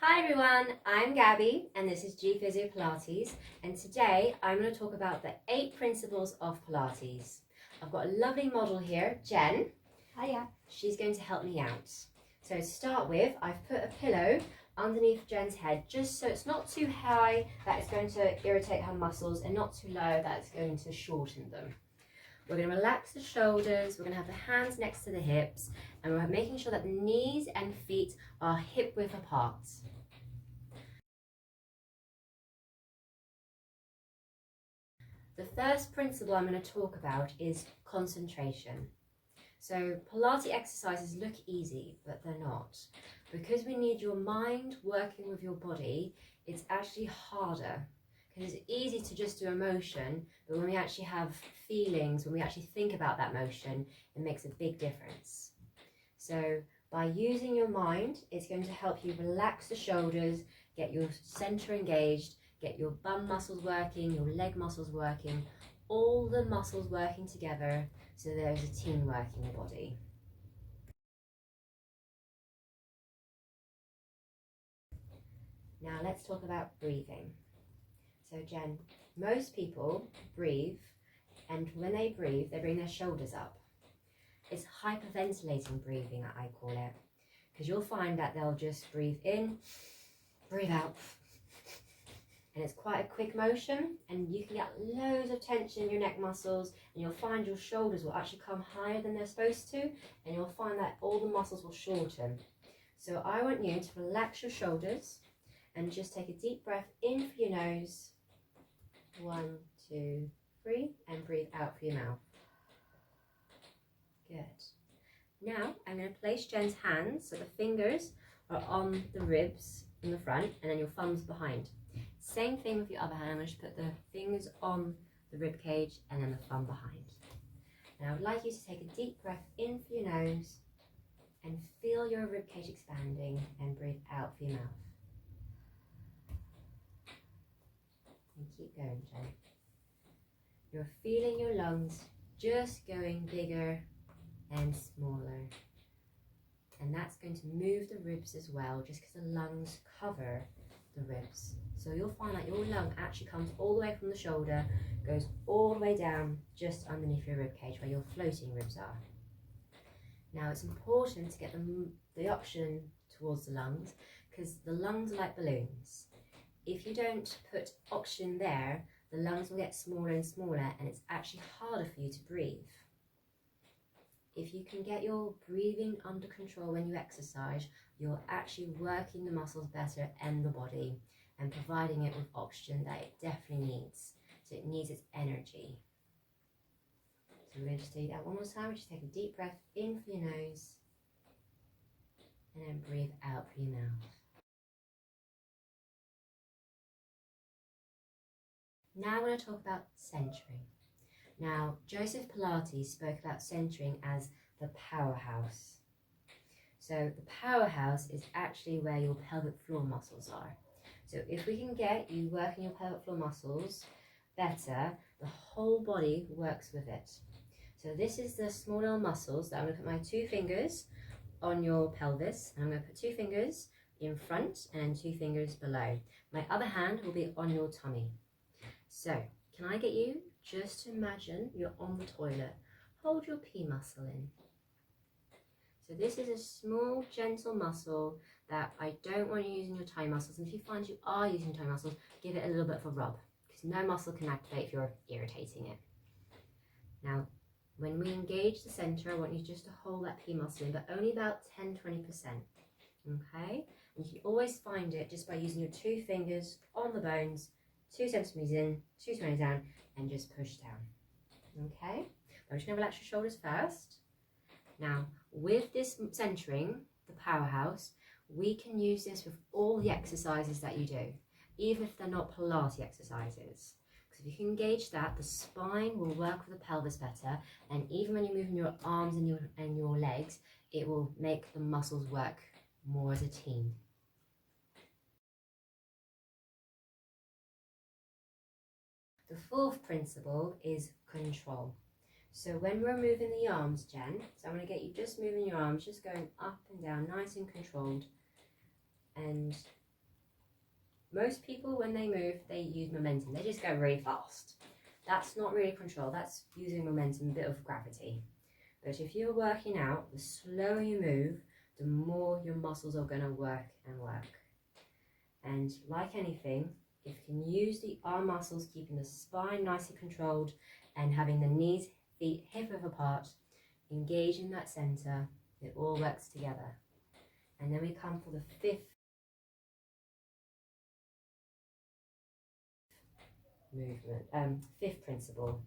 Hi everyone, I'm Gabby and this is Physio Pilates, and today I'm going to talk about the 8 principles of Pilates. I've got a lovely model here, Jen. Hiya. She's going to help me out. So to start with, I've put a pillow underneath Jen's head just so it's not too high that it's going to irritate her muscles and not too low that it's going to shorten them. We're going to relax the shoulders, we're going to have the hands next to the hips, and we're making sure that the knees and feet are hip width apart. The first principle I'm going to talk about is concentration. So Pilates exercises look easy, but they're not. Because we need your mind working with your body, it's actually harder. Because it's easy to just do a motion, but when we actually have feelings, when we actually think about that motion, it makes a big difference. So by using your mind, it's going to help you relax the shoulders, get your center engaged, get your bum muscles working, your leg muscles working, all the muscles working together so there's a teamwork in your body. Now let's talk about breathing. So Jen, most people breathe, and when they breathe, they bring their shoulders up. It's hyperventilating breathing, I call it, because you'll find that they'll just breathe in, breathe out, and it's quite a quick motion, and you can get loads of tension in your neck muscles, and you'll find your shoulders will actually come higher than they're supposed to, and you'll find that all the muscles will shorten. So I want you to relax your shoulders and just take a deep breath in for your nose, 1, 2, 3, and breathe out for your mouth. Good. Now I'm going to place Jen's hands so the fingers are on the ribs in the front and then your thumbs behind. Same thing with your other hand. I'm going to put the fingers on the rib cage and then the thumb behind. Now I would like you to take a deep breath in for your nose and feel your rib cage expanding, and breathe out for your mouth. And keep going, Jen. You're feeling your lungs just going bigger and smaller. And that's going to move the ribs as well, just because the lungs cover the ribs. So you'll find that your lung actually comes all the way from the shoulder, goes all the way down just underneath your rib cage where your floating ribs are. Now it's important to get the oxygen towards the lungs, because the lungs are like balloons. If you don't put oxygen there, the lungs will get smaller and smaller, and it's actually harder for you to breathe. If you can get your breathing under control when you exercise, you're actually working the muscles better and the body, and providing it with oxygen that it definitely needs. So it needs its energy. So we're going to just do that one more time. Just take a deep breath in for your nose and then breathe out for your mouth. Now I'm going to talk about centering. Now, Joseph Pilates spoke about centering as the powerhouse. So the powerhouse is actually where your pelvic floor muscles are. So if we can get you working your pelvic floor muscles better, the whole body works with it. So this is the small little muscles that I'm going to put my 2 fingers on your pelvis, and I'm going to put 2 fingers in front and then 2 fingers below. My other hand will be on your tummy. So can I get you just to imagine you're on the toilet? Hold your P muscle in. So this is a small, gentle muscle that I don't want you using your toe muscles. And if you find you are using toe muscles, give it a little bit of a rub, because no muscle can activate if you're irritating it. Now, when we engage the center, I want you just to hold that P muscle in, but only about 10-20%. Okay? And you can always find it just by using your 2 fingers on the bones, 2 centimeters in, 2 centimeters down, and just push down. Okay? I'm just going to relax your shoulders first. Now, with this centering, the powerhouse, we can use this with all the exercises that you do, even if they're not Pilates exercises. Because if you can engage that, the spine will work with the pelvis better, and even when you're moving your arms and your legs, it will make the muscles work more as a team. The 4th principle is control. So when we're moving the arms, Jen, so I'm going to get you just moving your arms, just going up and down, nice and controlled. And Most people, when they move, they use momentum. They just go really fast. That's not really control. That's using momentum, a bit of gravity. But if you're working out, the slower you move, the more your muscles are going to work and work. And like anything, if you can use the arm muscles, keeping the spine nicely controlled and having the knees, feet hip width apart, engaging that center, it all works together. And then we come for the fifth movement, fifth principle,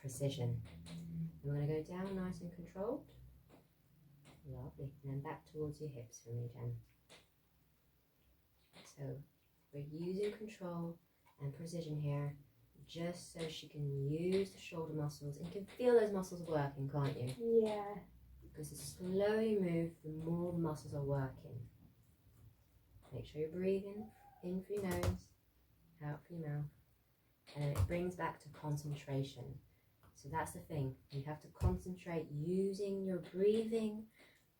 precision. And we're going to go down nice and controlled. Lovely. And then back towards your hips for me, Jen. So we're using control and precision here, just so she can use the shoulder muscles, and you can feel those muscles working, can't you? Yeah. Because the slower you move, the more the muscles are working. Make sure you're breathing in through your nose, out through your mouth, and then it brings back to concentration. So that's the thing, you have to concentrate using your breathing,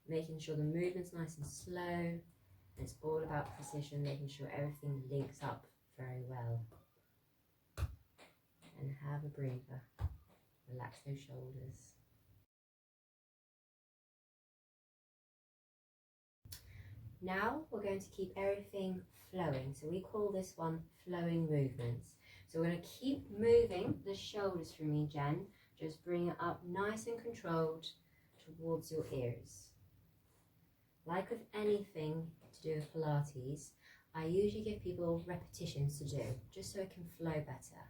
making sure the movement's nice and slow. It's all about precision, making sure everything links up very well. And have a breather. Relax those shoulders. Now we're going to keep everything flowing. So we call this one flowing movements. So we're going to keep moving the shoulders for me, Jen. Just bring it up nice and controlled towards your ears. Like with anything to do with Pilates, I usually give people repetitions to do, just so it can flow better.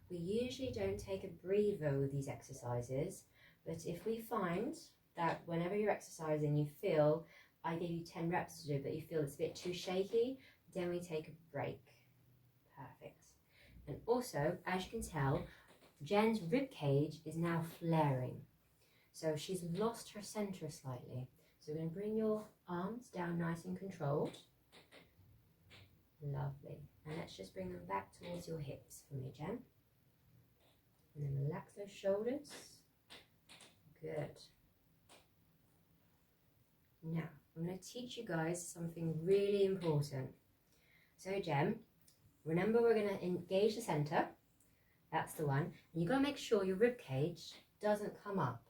We usually don't take a breather with these exercises, but if we find that whenever you're exercising you feel, I give you 10 reps to do, but you feel it's a bit too shaky, then we take a break. Perfect. And also, as you can tell, Jen's rib cage is now flaring. So she's lost her center slightly. So we're going to bring your arms down nice and controlled. Lovely. And let's just bring them back towards your hips for me, Jen. And then relax those shoulders. Good. Now, I'm going to teach you guys something really important. So, Jen, remember we're going to engage the center. That's the one. And you've got to make sure your rib cage doesn't come up.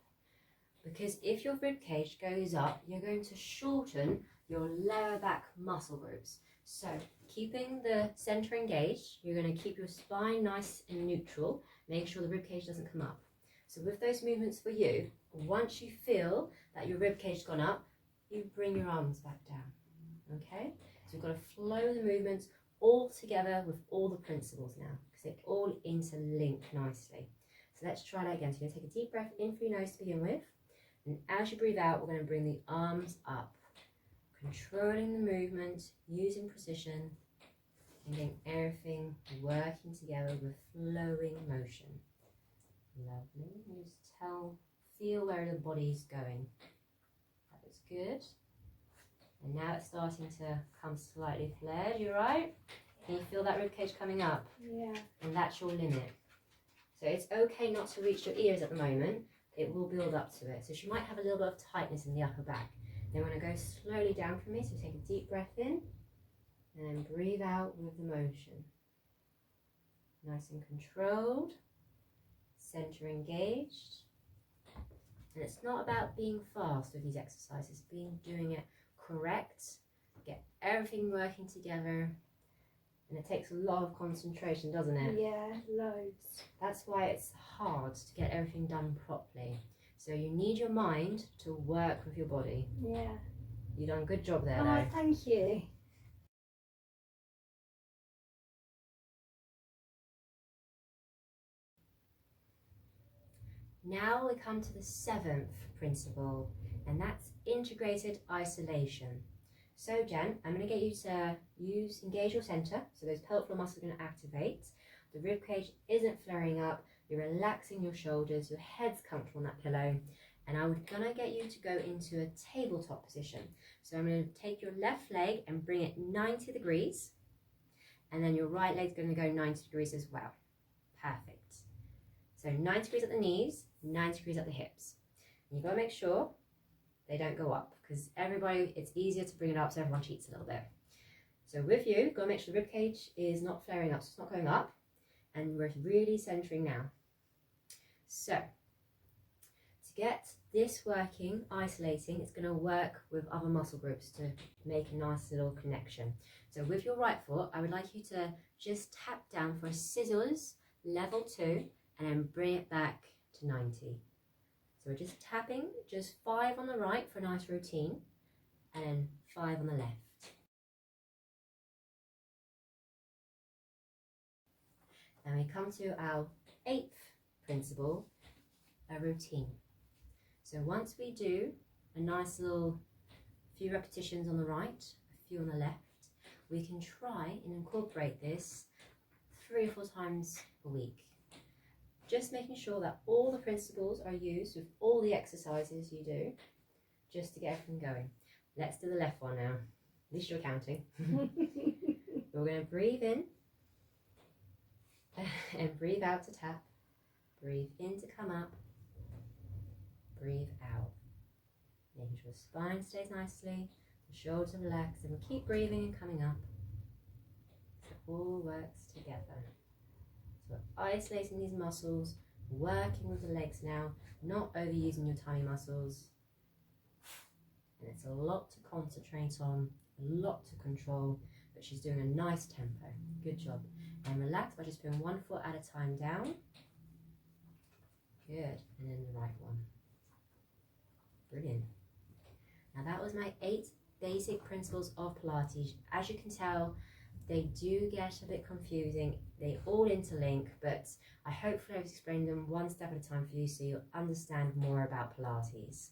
Because if your rib cage goes up, you're going to shorten your lower back muscle groups. So, keeping the center engaged, you're going to keep your spine nice and neutral. Make sure the rib cage doesn't come up. So with those movements for you, once you feel that your rib cage has gone up, you bring your arms back down. Okay? So we've got to flow the movements all together with all the principles now, because they all interlink nicely. So let's try that again. So you're going to take a deep breath in through your nose to begin with. And as you breathe out, we're going to bring the arms up, controlling the movement, using precision, and getting everything working together with flowing motion. Lovely. And just feel where the body's going. That was good. And now it's starting to come slightly flared. You right? Can you feel that ribcage coming up? Yeah. And that's your limit. So it's okay not to reach your ears at the moment. It will build up to it. So she might have a little bit of tightness in the upper back. Then we're going to go slowly down for me. So take a deep breath in. And then breathe out with the motion. Nice and controlled. Center engaged. And it's not about being fast with these exercises. Doing it correct. Get everything working together. And it takes a lot of concentration, doesn't it? Yeah, loads. That's why it's hard to get everything done properly. So you need your mind to work with your body. Yeah. You've done a good job there, Oh, though. thank you. Now we come to the seventh principle, and that's integrated isolation. So Jen, I'm going to get you to engage your center, so those pelvic floor muscles are going to activate. The rib cage isn't flaring up, you're relaxing your shoulders, your head's comfortable on that pillow, and I'm going to get you to go into a tabletop position. So I'm going to take your left leg and bring it 90 degrees, and then your right leg's going to go 90 degrees as well. Perfect. So 90 degrees at the knees, 90 degrees at the hips. And you've got to make sure they don't go up, because it's easier to bring it up so everyone cheats a little bit. So with you, got to make sure the rib cage is not flaring up, so it's not going up, and we're really centering now. So to get this working, isolating, it's going to work with other muscle groups to make a nice little connection. So with your right foot, I would like you to just tap down for a scissors, level 2, and then bring it back to 90. So we're just tapping, just 5 on the right for a nice routine, and then 5 on the left. Then we come to our 8th principle, a routine. So once we do a nice little few repetitions on the right, a few on the left, we can try and incorporate this 3 or 4 times a week. Just making sure that all the principles are used with all the exercises you do, just to get everything going. Let's do the left one now. At least you're counting. We're going to breathe in and breathe out to tap. Breathe in to come up. Breathe out. Making sure the spine stays nicely, the shoulders are relaxed, and we'll keep breathing and coming up. So it all works together. So we're isolating these muscles, working with the legs now, not overusing your tummy muscles. And it's a lot to concentrate on, a lot to control, but she's doing a nice tempo. Good job. And relax by just putting one foot at a time down. Good. And then the right one. Brilliant. Now that was my 8 basic principles of Pilates. As you can tell, they do get a bit confusing. They all interlink, but I hopefully I've explained them one step at a time for you so you'll understand more about Pilates.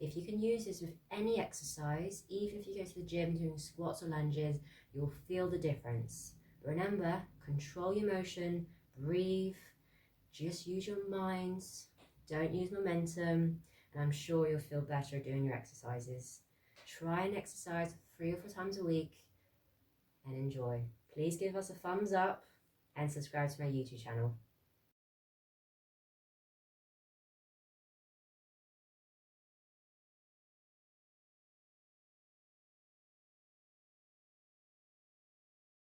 If you can use this with any exercise, even if you go to the gym doing squats or lunges, you'll feel the difference. But remember, control your motion, breathe, just use your minds, don't use momentum, and I'm sure you'll feel better doing your exercises. Try and exercise 3 or 4 times a week and enjoy. Please give us a thumbs up and subscribe to my YouTube channel.